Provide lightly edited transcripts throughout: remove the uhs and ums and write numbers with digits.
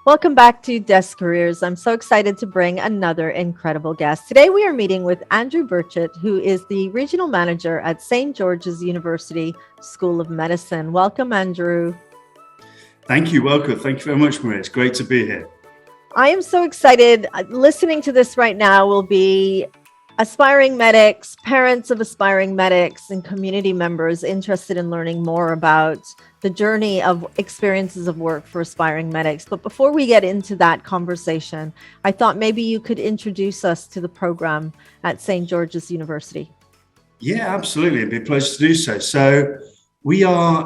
Welcome back to Desk Careers. I'm so excited to bring another incredible guest. Today we are meeting with Andrew Birchett, who is the regional manager at St. George's University School of Medicine. Welcome, Andrew. Thank you. Welcome. Thank you very much, Maria. It's great to be here. I am so excited. Listening to this right now will be aspiring medics, parents of aspiring medics, and community members interested in learning more about the journey of experiences of work for aspiring medics. But before we get into that conversation, I thought maybe you could introduce us to the program at St. George's University. Yeah, absolutely. It'd be a pleasure to do so. So we are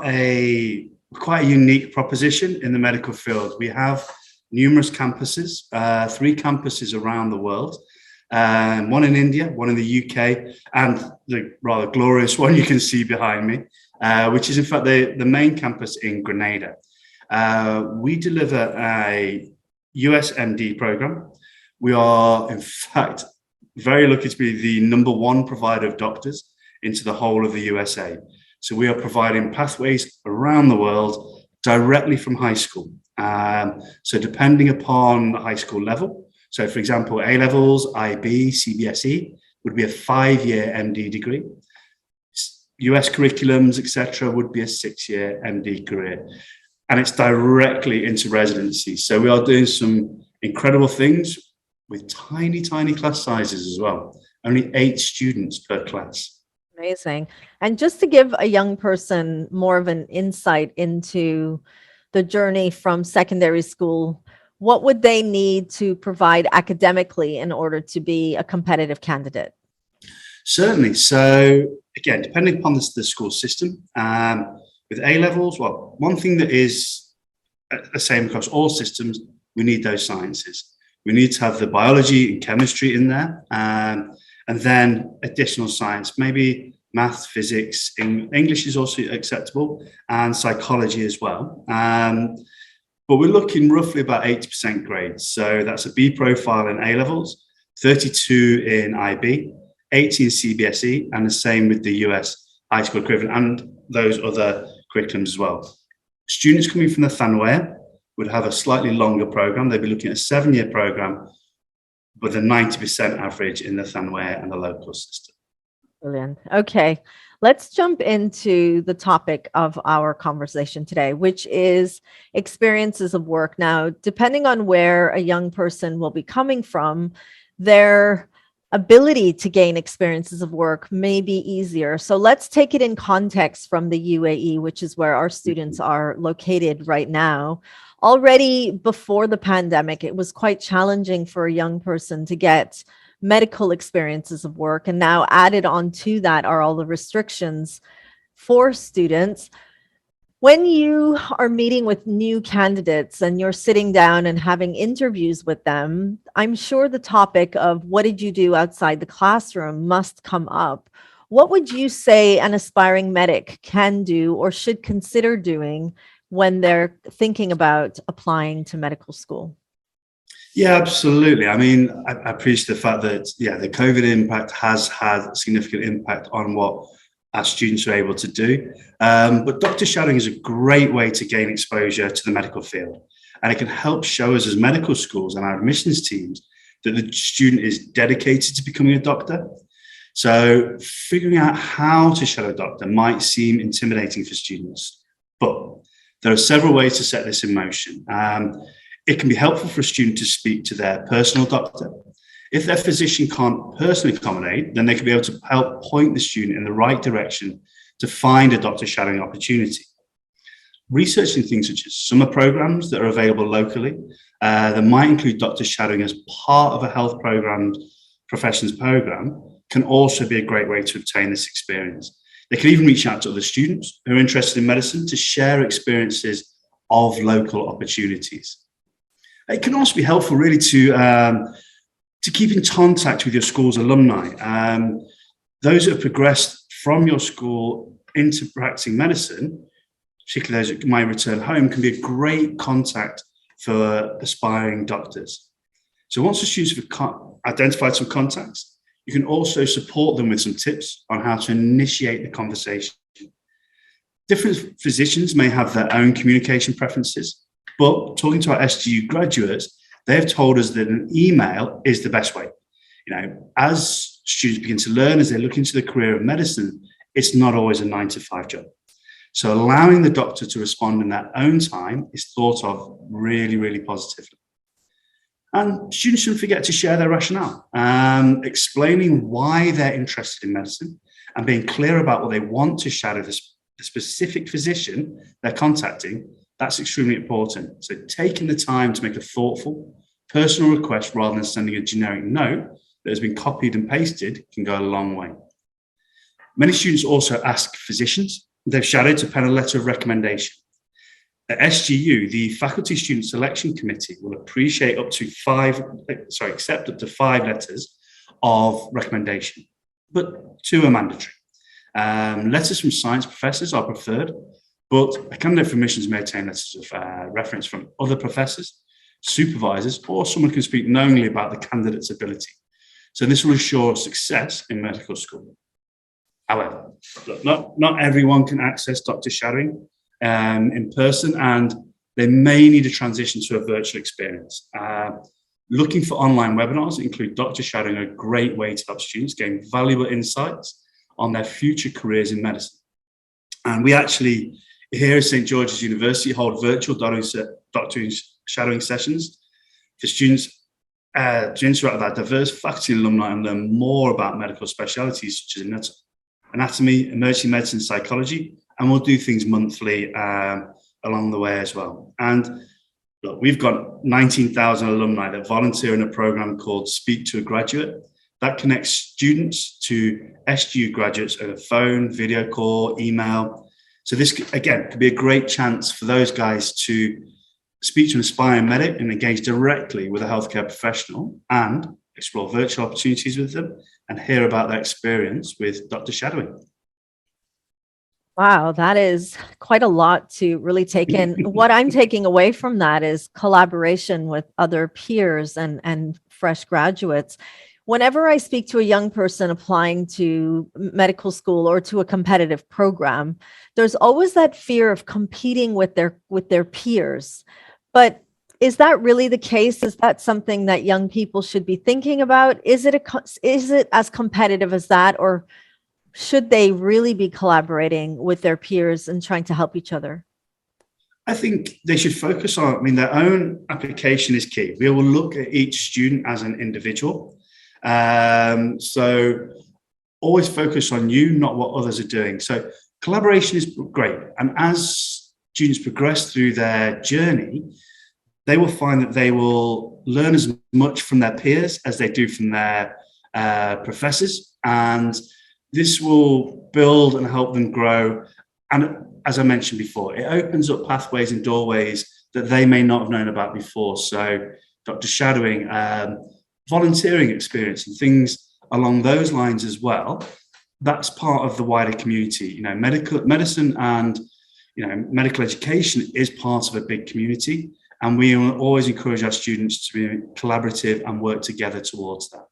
quite a unique proposition in the medical field. We have numerous campuses, 3 campuses around the world. One in India, one in the UK, and the rather glorious one you can see behind me, which is in fact the main campus in Grenada. We deliver a US MD program. We are in fact very lucky to be the #1 provider of doctors into the whole of the USA. So we are providing pathways around the world directly from high school. So depending upon the high school level, so for example, A-levels, IB, CBSE would be a 5-year MD degree. US curriculums, etc., would be a 6-year MD career. And it's directly into residency. So we are doing some incredible things with tiny, tiny class sizes as well. Only 8 students per class. Amazing. And just to give a young person more of an insight into the journey from secondary school, what would they need to provide academically in order to be a competitive candidate? Certainly. So again, depending upon the school system, with A-levels, well, one thing that is the same across all systems, we need those sciences. We need to have the biology and chemistry in there, and then additional science, maybe maths, physics, English is also acceptable, and psychology as well. But we're looking roughly about 80% grades. So that's a B profile in A-levels, 32 in IB, 80 in CBSE, and the same with the US high school equivalent and those other curriculums as well. Students coming from the Thanwea would have a slightly longer program. They'd be looking at a 7-year program with a 90% average in the Thanwea and the local system. Brilliant. Okay, let's jump into the topic of our conversation today, which is experiences of work. Now, depending on where a young person will be coming from, their ability to gain experiences of work may be easier. So let's take it in context from the UAE, which is where our students are located right now. Already before the pandemic, it was quite challenging for a young person to get medical experiences of work. And now added on to that are all the restrictions for students. When you are meeting with new candidates and you're sitting down and having interviews with them, I'm sure the topic of what did you do outside the classroom must come up. What would you say an aspiring medic can do or should consider doing when they're thinking about applying to medical school? Yeah, absolutely. I mean, I appreciate the fact that, the COVID impact has had a significant impact on what our students are able to do. But doctor shadowing is a great way to gain exposure to the medical field. And it can help show us as medical schools and our admissions teams that the student is dedicated to becoming a doctor. So figuring out how to shadow a doctor might seem intimidating for students, but there are several ways to set this in motion. It can be helpful for a student to speak to their personal doctor. If their physician can't personally accommodate, then they can be able to help point the student in the right direction to find a doctor shadowing opportunity. Researching things such as summer programs that are available locally, that might include doctor shadowing as part of a health professions program, can also be a great way to obtain this experience. They can even reach out to other students who are interested in medicine to share experiences of local opportunities. It can also be helpful really to keep in contact with your school's alumni. Those who have progressed from your school into practicing medicine, particularly those who might return home, can be a great contact for aspiring doctors. So once the students have identified some contacts, you can also support them with some tips on how to initiate the conversation. Different physicians may have their own communication preferences, But talking to our SGU graduates, they've told us that an email is the best way. As students begin to learn, as they look into the career of medicine, it's not always a 9 to 5 job. So allowing the doctor to respond in their own time is thought of really, really positively. And students shouldn't forget to share their rationale, explaining why they're interested in medicine and being clear about what they want to shadow the specific physician they're contacting. That's extremely important. So taking the time to make a thoughtful, personal request rather than sending a generic note that has been copied and pasted can go a long way. Many students also ask physicians they've shadowed to pen a letter of recommendation. At SGU, the Faculty Student Selection Committee will accept up to 5 letters of recommendation, but 2 are mandatory. Letters from science professors are preferred, but a candidate for admissions may obtain letters of reference from other professors, supervisors, or someone who can speak knowingly about the candidate's ability. So this will ensure success in medical school. However, not everyone can access doctor shadowing in person, and they may need a transition to a virtual experience. Looking for online webinars include doctor shadowing, a great way to help students gain valuable insights on their future careers in medicine. And we actually, here at St. George's University, hold virtual doctor shadowing sessions for students to interact with our diverse faculty and alumni and learn more about medical specialties such as anatomy, emergency medicine, psychology, and we'll do things monthly along the way as well. And look, we've got 19,000 alumni that volunteer in a program called Speak to a Graduate that connects students to SGU graduates over phone, video call, email. So this, again, could be a great chance for those guys to speak to an aspiring medic and engage directly with a healthcare professional and explore virtual opportunities with them and hear about their experience with doctor shadowing. Wow, that is quite a lot to really take in. What I'm taking away from that is collaboration with other peers and fresh graduates. Whenever I speak to a young person applying to medical school or to a competitive program, there's always that fear of competing with their peers. But is that really the case? Is that something that young people should be thinking about? Is it as competitive as that, or should they really be collaborating with their peers and trying to help each other? I think they should focus on, their own application is key. We will look at each student as an individual. So always focus on you, not what others are doing. So collaboration is great. And as students progress through their journey, they will find that they will learn as much from their peers as they do from their professors. And this will build and help them grow. And as I mentioned before, it opens up pathways and doorways that they may not have known about before. So doctor shadowing, volunteering experience and things along those lines as well. That's part of the wider community. Medicine and medical education is part of a big community. And we always encourage our students to be collaborative and work together towards that.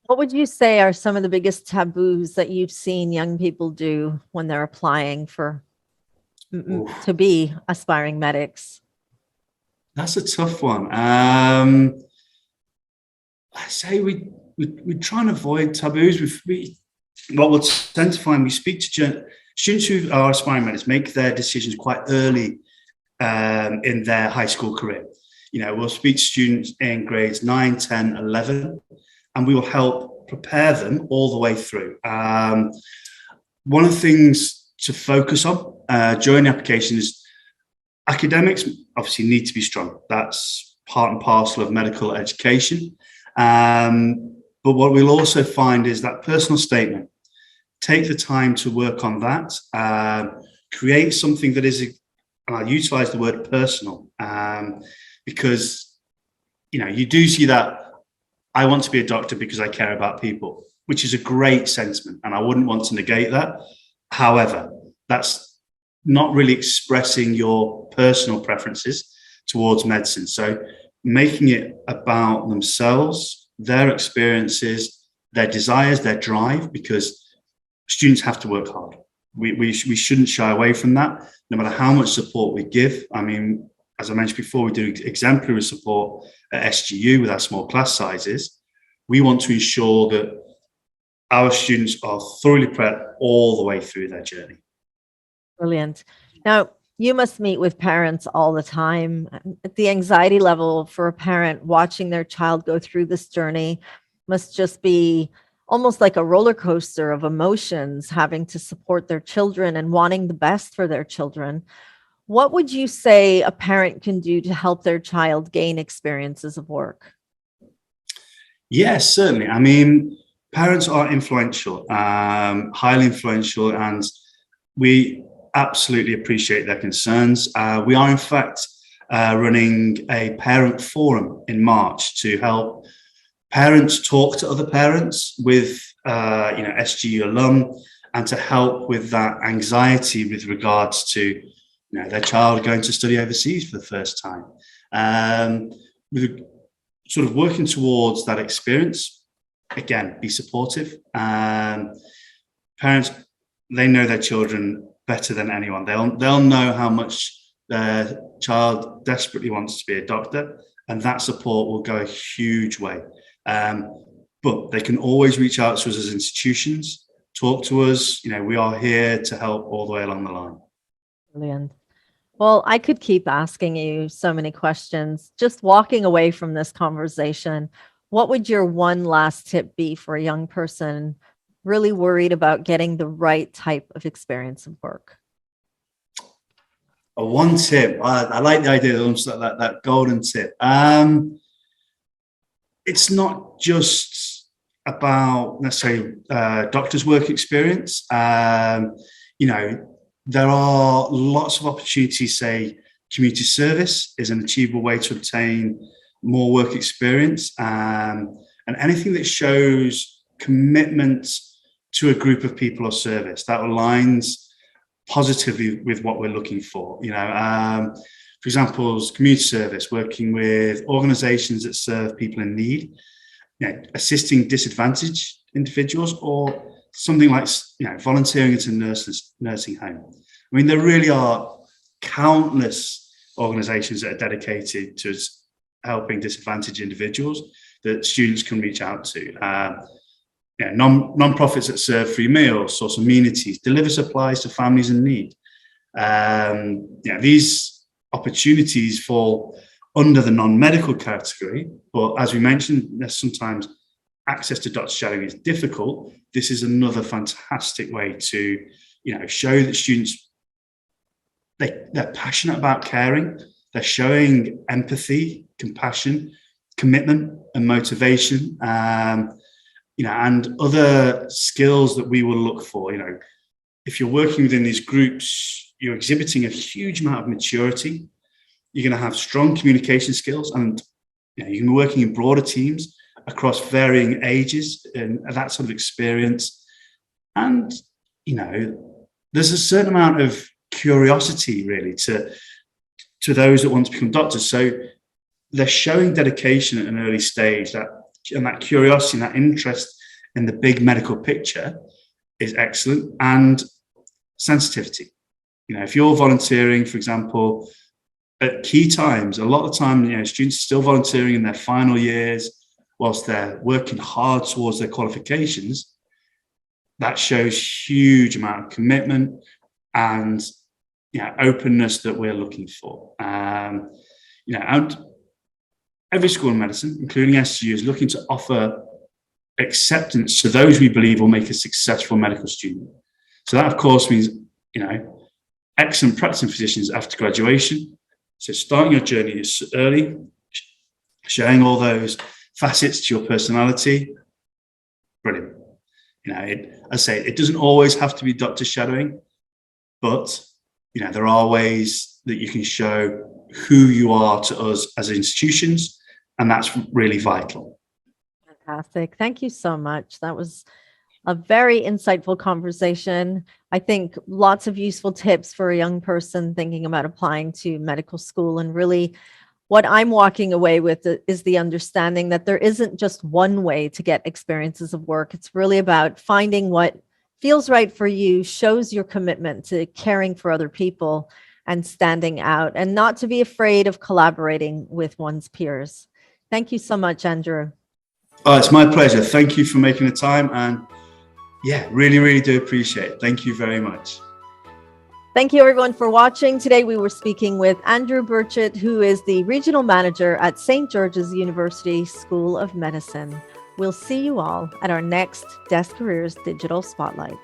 What would you say are some of the biggest taboos that you've seen young people do when they're applying to be aspiring medics? That's a tough one. I say we try and avoid taboos. What we'll tend to find, we speak to students who are aspiring medics, make their decisions quite early in their high school career. We'll speak to students in grades 9, 10, 11, and we will help prepare them all the way through. One of the things to focus on during the application is academics obviously need to be strong. That's part and parcel of medical education. But what we'll also find is that personal statement. Take the time to work on that. Create something that is, and I'll utilize the word personal, because you do see that I want to be a doctor because I care about people, which is a great sentiment, and I wouldn't want to negate that. However, that's not really expressing your personal preferences towards medicine. So making it about themselves, their experiences, their desires, their drive, because students have to work hard. We shouldn't shy away from that, no matter how much support we give. as I mentioned before, we do exemplary support at SGU with our small class sizes. We want to ensure that our students are thoroughly prepped all the way through their journey. Brilliant. Now, you must meet with parents all the time. The anxiety level for a parent watching their child go through this journey must just be almost like a roller coaster of emotions, having to support their children and wanting the best for their children. What would you say a parent can do to help their child gain experiences of work? Yes, certainly. I mean, parents are influential, highly influential, and we absolutely appreciate their concerns. We are, in fact, running a parent forum in March to help parents talk to other parents with, SGU alum, and to help with that anxiety with regards to, their child going to study overseas for the first time. With sort of working towards that experience, again, be supportive. Parents, they know their children better than anyone. They'll know how much their child desperately wants to be a doctor, and that support will go a huge way. But they can always reach out to us as institutions, talk to us. We are here to help all the way along the line. Brilliant. Well, I could keep asking you so many questions. Just walking away from this conversation, what would your one last tip be for a young person really worried about getting the right type of experience of work? One tip, I like the idea of that golden tip. It's not just about necessarily doctor's work experience. There are lots of opportunities. Say, community service is an achievable way to obtain more work experience, and anything that shows commitment to a group of people or service that aligns positively with what we're looking for. For example, community service, working with organizations that serve people in need, assisting disadvantaged individuals, or something like volunteering at a nursing home. I mean, there really are countless organizations that are dedicated to helping disadvantaged individuals that students can reach out to. Non-profits that serve free meals, source amenities, deliver supplies to families in need. These opportunities fall under the non-medical category, but as we mentioned, there's sometimes access to doctor shadowing is difficult. This is another fantastic way to, show that students, they're passionate about caring. They're showing empathy, compassion, commitment, and motivation. And other skills that we will look for. If you're working within these groups, you're exhibiting a huge amount of maturity. You're going to have strong communication skills, and you can be working in broader teams across varying ages and that sort of experience. And there's a certain amount of curiosity really to those that want to become doctors. So they're showing dedication at an early stage, and that curiosity and that interest in the big medical picture is excellent. And sensitivity. If you're volunteering, for example, at key times, a lot of the time, students are still volunteering in their final years whilst they're working hard towards their qualifications. That shows huge amount of commitment and openness that we're looking for. And every school in medicine, including SGU, is looking to offer acceptance to those we believe will make a successful medical student. So that, of course, means, excellent practicing physicians after graduation. So starting your journey early, showing all those facets to your personality, brilliant. As I say, it doesn't always have to be doctor shadowing, but, there are ways that you can show who you are to us as institutions, and that's really vital. Fantastic. Thank you so much. That was a very insightful conversation. I think lots of useful tips for a young person thinking about applying to medical school. And really, what I'm walking away with is the understanding that there isn't just one way to get experiences of work. It's really about finding what feels right for you, shows your commitment to caring for other people, and standing out, and not to be afraid of collaborating with one's peers. Thank you so much, Andrew. Oh, it's my pleasure. Thank you for making the time. And yeah, really, really do appreciate it. Thank you very much. Thank you, everyone, for watching. Today, we were speaking with Andrew Birchett, who is the regional manager at St. George's University School of Medicine. We'll see you all at our next Desk Careers Digital Spotlight.